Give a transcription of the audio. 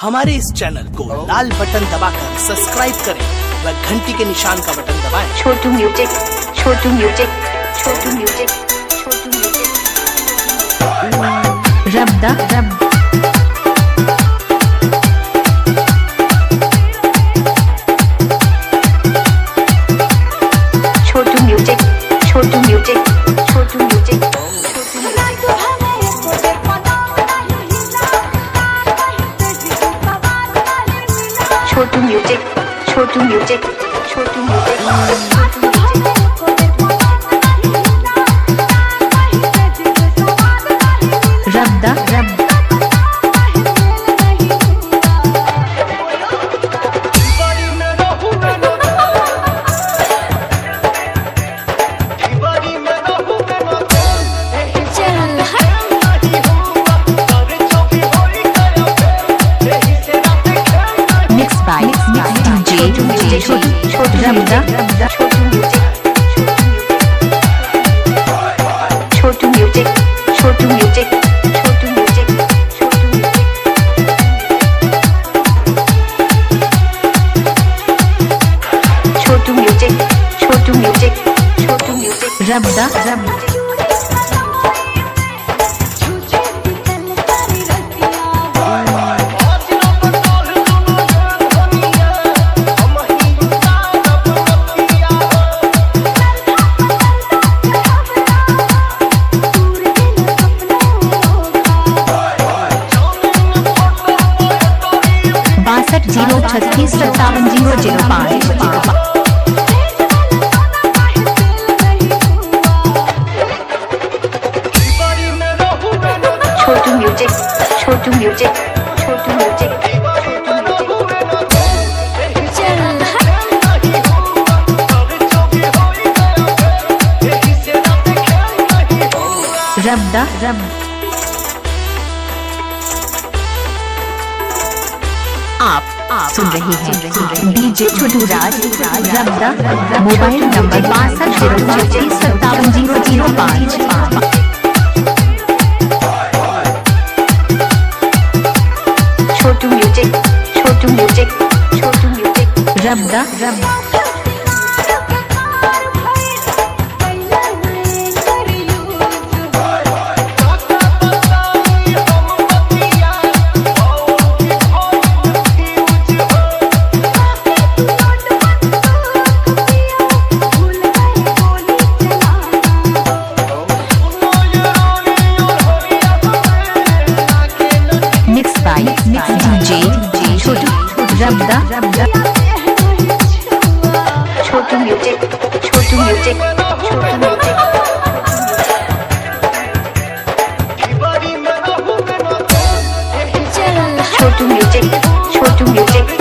हमारे इस चैनल को लाल बटन दबाकर सब्सक्राइब करें व घंटी के निशान का बटन दबाएं। Chhotu music, Chhotu music, Chhotu music, Chhotu music. रब्दा रब Chhotu music, Chhotu music, Chhotu music, Chhotu music, Chhotu music, Chhotu music, रब्दा रब Chhotu music, Chhotu music, Chhotu music, Chhotu music, Chhotu music, Chhotu music, रब्दा रब zero 36 57 005। Chhotu music, Chhotu music, Chhotu music, रब्दा रब आप सुन रहे हैं डीजे छोटू राज रब्दा। Mobile number 62 57 005। Chhotu music, Chhotu music, Chhotu music, रब्दा रब रब्दा रब्दा छोटू music, Chhotu music, Chhotu music, Chhotu music, Chhotu music,